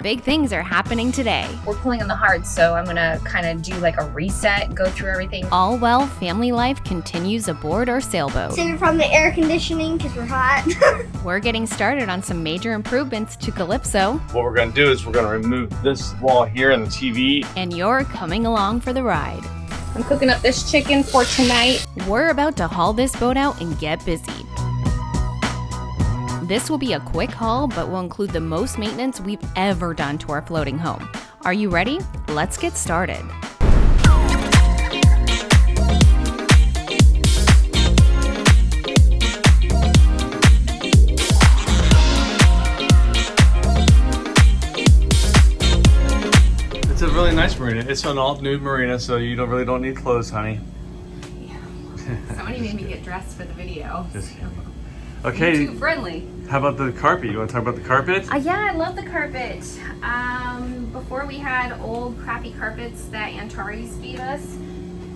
Big things are happening today. We're pulling on the hard, so I'm gonna kind of do like a reset, go through everything. All while family life continues aboard our sailboat. Save from the air conditioning because we're hot. We're getting started on some major improvements to Calypso. What we're gonna do is we're gonna remove this wall here and the TV. And you're coming along for the ride. I'm cooking up this chicken for tonight. We're about to haul this boat out and get busy. This will be a quick haul, but will include the most maintenance we've ever done to our floating home. Are you ready? Let's get started. It's a really nice marina. It's an all-nude marina, so you really don't need clothes, honey. Somebody made me get dressed for the video. Okay. Too friendly. How about the carpet? You want to talk about the carpet? Yeah, I love the carpet. Before we had old crappy carpets that Antares feed us.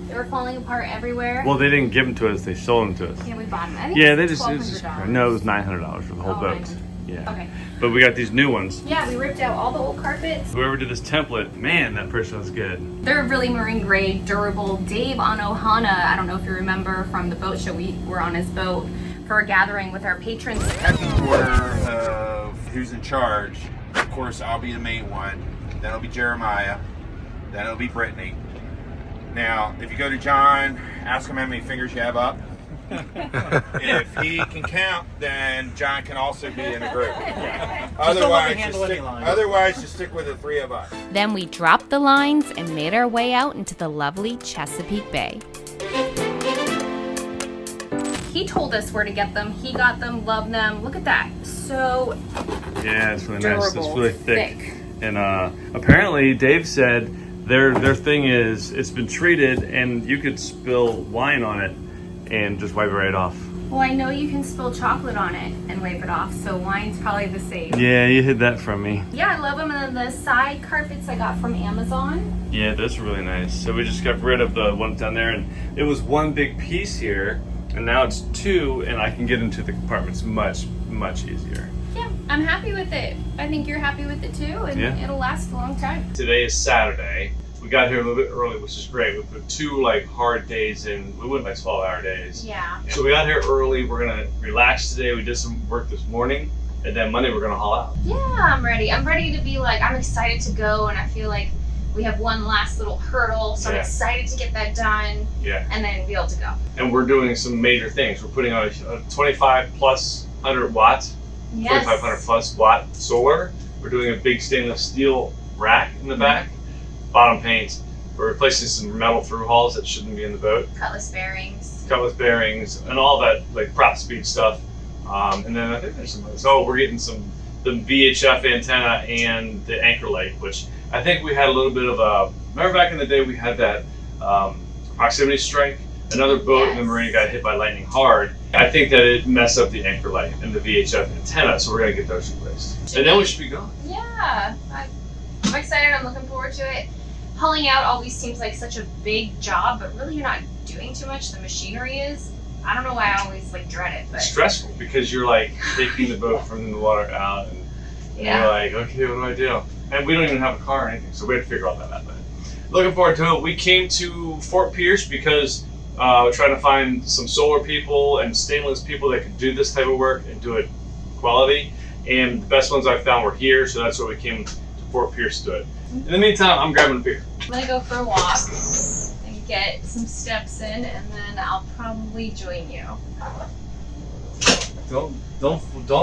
They were falling apart everywhere. Well, they didn't give them to us. They sold them to us. Yeah, we bought them. I think Yeah, it they was just $1,200. no, it was $900 for the whole boat. $900. Yeah. Okay. But we got these new ones. Yeah, we ripped out all the old carpets. Whoever did this template, man, that person was good. They're really marine grade, durable. Dave on Ohana, I don't know if you remember from the boat show, we were on his boat for a gathering with our patrons. At the order of who's in charge, of course, I'll be the main one. Then it'll be Jeremiah. Then it'll be Brittany. Now, if you go to John, ask him how many fingers you have up. If he can count, then John can also be in the group. Otherwise, just stick with the three of us. Then we dropped the lines and made our way out into the lovely Chesapeake Bay. He told us where to get them. He got them, loved them. Look at that. So Yeah, it's really durable, nice. It's really thick. And apparently, Dave said their thing is it's been treated, and you could spill wine on it and just wipe it right off. Well, I know you can spill chocolate on it and wipe it off, so wine's probably the same. Yeah, you hid that from me. Yeah, I love them. And then the side carpets I got from Amazon. Yeah, that's really nice. So we just got rid of the one down there, and it was one big piece here, and now it's two, and I can get into the compartments much, much easier. Yeah, I'm happy with it. I think you're happy with it too, and it'll last a long time. Today is Saturday. We got here a little bit early, which is great. We put two hard days in. We went 12-hour days. Yeah. So we got here early. We're gonna relax today. We did some work this morning, and then Monday we're gonna haul out. Yeah, I'm ready. I'm ready to be I'm excited to go, and I feel like we have one last little hurdle, so I'm excited to get that done. Yeah. And then be able to go. And we're doing some major things. We're putting on a 25 plus 100 watt, 2500 plus watt solar. We're doing a big stainless steel rack in the back. Bottom paint. We're replacing some metal through hulls that shouldn't be in the boat. Cutlass bearings, and all that prop speed stuff. And then I think there's some others. Oh, we're getting the VHF antenna and the anchor light, which I think we had a little bit of remember back in the day we had that proximity strike? Another boat in the marina got hit by lightning hard. I think that it messed up the anchor light and the VHF antenna, so we're gonna get those replaced. And then we should be gone. Yeah, I'm excited. I'm looking forward to it. Hauling out always seems like such a big job, but really you're not doing too much. The machinery is. I don't know why I always dread it. But it's stressful because you're taking the boat from the water out, and you're like, okay, what do I do? And we don't even have a car or anything, so we have to figure all that out. But looking forward to it. We came to Fort Pierce because we're trying to find some solar people and stainless people that could do this type of work and do it quality. And the best ones I found were here, so that's why we came to Fort Pierce to do it. In the meantime, I'm grabbing a beer. I'm gonna go for a walk and get some steps in, and then I'll probably join you. Don't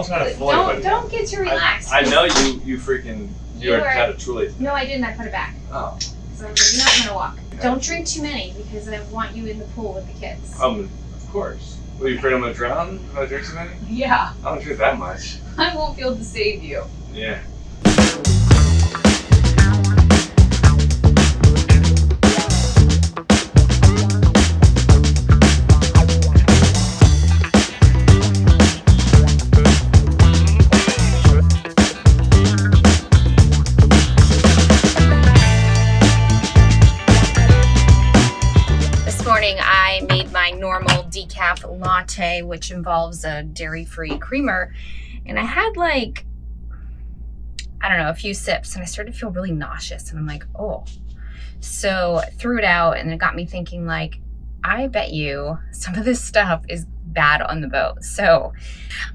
try to float. Don't get too relaxed. I know you had a truly. No, I didn't. I put it back. Oh. So I was like, I'm gonna walk. Don't drink too many because I want you in the pool with the kids. Of course. Are you afraid I'm gonna drown if I drink too many? Yeah. I don't drink that much. I won't be able to save you. Yeah. I made my normal decaf latte, which involves a dairy-free creamer, and I had I don't know, a few sips, and I started to feel really nauseous, and I'm like, oh. So threw it out, and it got me thinking, like, I bet you some of this stuff is bad on the boat. So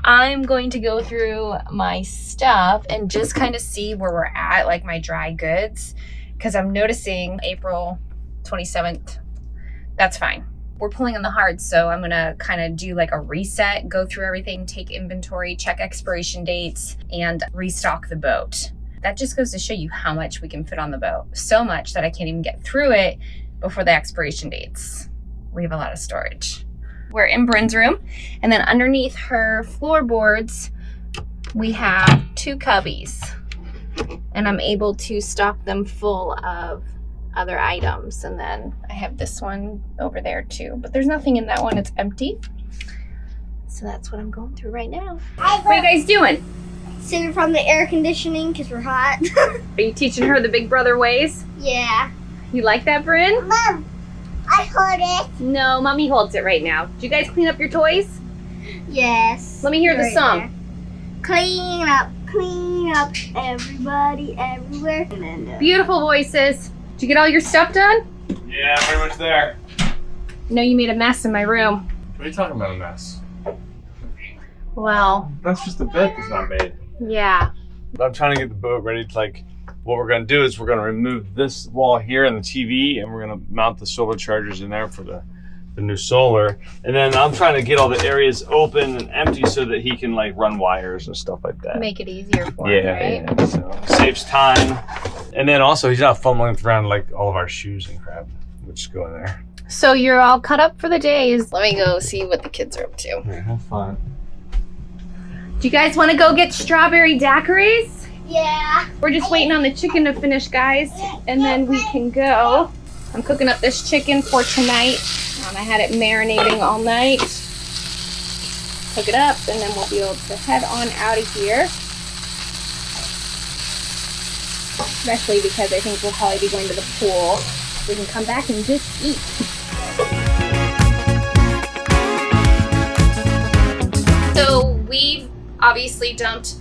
I'm going to go through my stuff and just kind of see where we're at, like my dry goods, because I'm noticing April 27th, that's fine. We're pulling on the hard, so I'm gonna kind of do like a reset, go through everything, take inventory, check expiration dates, and restock the boat. That just goes to show you how much we can fit on the boat. So much that I can't even get through it before the expiration dates. We have a lot of storage. We're in Bryn's room, and then underneath her floorboards, we have 2 cubbies, and I'm able to stock them full of other items. And then I have this one over there too, but there's nothing in that one, it's empty. So that's what I'm going through right now. What are you guys doing? Sitting from the air conditioning because we're hot. Are you teaching her the big brother ways? Yeah. You like that, Bryn? Mom, I hold it. No, Mommy holds it right now. Did you guys clean up your toys? Yes. Let me hear the Right song. there. Clean up, everybody, everywhere. And then, Beautiful voices. Did you get all your stuff done? Yeah, pretty much there. No, you made a mess in my room. What are you talking about, a mess? Well, That's just the bed that's not made. yeah. I'm trying to get the boat ready to, like, what we're going to do is we're going to remove this wall here and the TV, and we're going to mount the solar chargers in there for the new solar. And then I'm trying to get all the areas open and empty so that he can, like, run wires and stuff like that. Make it easier for him, right? Yeah, so saves time. And then also he's not fumbling around like all of our shoes and crap, which go in there. So you're all cut up for the days. Let me go see what the kids are up to. Yeah, have fun. Do you guys want to go get strawberry daiquiris? yeah. We're just waiting on the chicken to finish, guys, and then we can go. I'm cooking up this chicken for tonight. I had it marinating all night. Cook it up, and then we'll be able to head on out of here. Especially because I think we'll probably be going to the pool. We can come back and just eat. So we've obviously dumped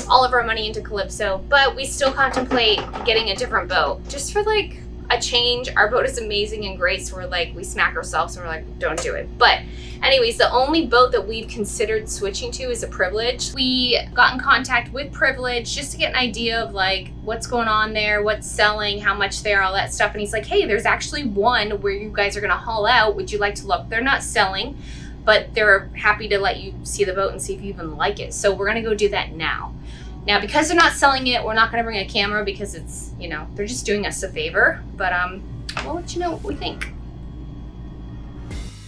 all of our money into Calypso, but we still contemplate getting a different boat just for like a change. Our boat is amazing and great, so we're like, we smack ourselves and we're like, don't do it. But anyways, the only boat that we've considered switching to is a Privilege. We got in contact with Privilege just to get an idea of like what's going on there, what's selling, how much they are, all that stuff. And he's like, hey, there's actually one where you guys are gonna haul out. Would you like to look? They're not selling, but they're happy to let you see the boat and see if you even like it. So we're gonna go do that now. Now, because they're not selling it, we're not gonna bring a camera because it's, you know, they're just doing us a favor. But we'll let you know what we think.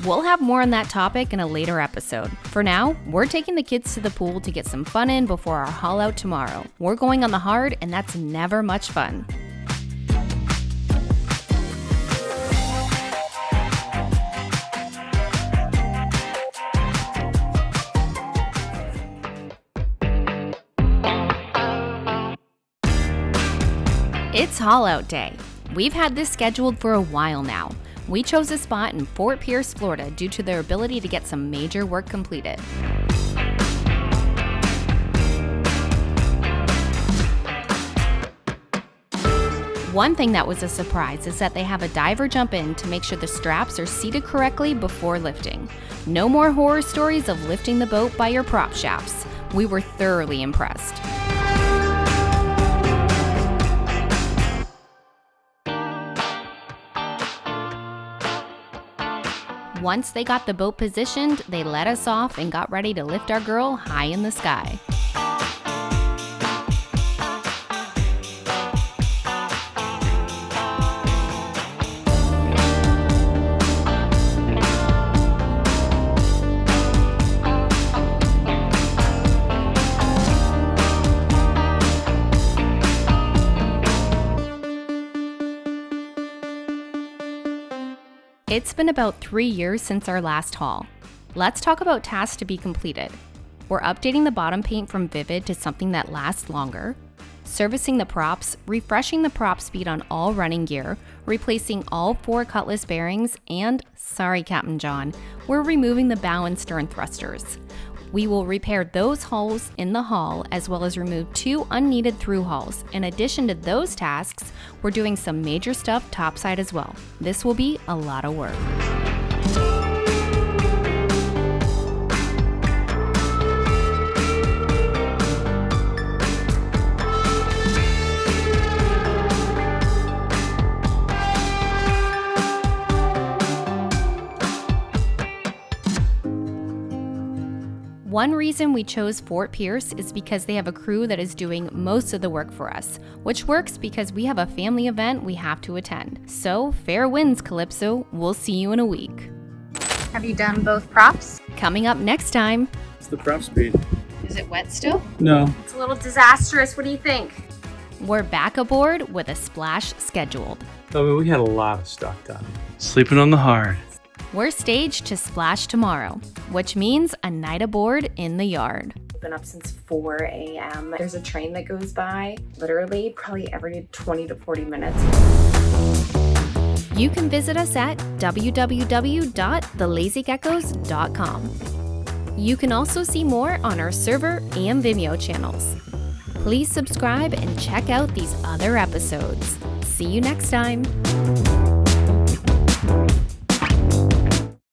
We'll have more on that topic in a later episode. For now, we're taking the kids to the pool to get some fun in before our haul out tomorrow. We're going on the hard, and that's never much fun. It's haul out day. We've had this scheduled for a while now. We chose a spot in Fort Pierce, Florida due to their ability to get some major work completed. One thing that was a surprise is that they have a diver jump in to make sure the straps are seated correctly before lifting. No more horror stories of lifting the boat by your prop shafts. We were thoroughly impressed. Once they got the boat positioned, they let us off and got ready to lift our girl high in the sky. It's been about 3 years since our last haul. Let's talk about tasks to be completed. We're updating the bottom paint from Vivid to something that lasts longer, servicing the props, refreshing the prop speed on all running gear, replacing all 4 Cutlass bearings, and, sorry Captain John, we're removing the bow and stern thrusters. We will repair those holes in the hull as well as remove 2 unneeded through hulls. In addition to those tasks, we're doing some major stuff topside as well. This will be a lot of work. One reason we chose Fort Pierce is because they have a crew that is doing most of the work for us, which works because we have a family event we have to attend. So, fair winds, Calypso. We'll see you in a week. Have you done both props? Coming up next time. It's the prop speed. Is it wet still? No. It's a little disastrous. What do you think? We're back aboard with a splash scheduled. I mean, we had a lot of stuff done. Sleeping on the hard. We're staged to splash tomorrow, which means a night aboard in the yard. I've been up since 4 a.m. There's a train that goes by literally probably every 20 to 40 minutes. You can visit us at www.thelazygeckos.com. You can also see more on our server and Vimeo channels. Please subscribe and check out these other episodes. See you next time.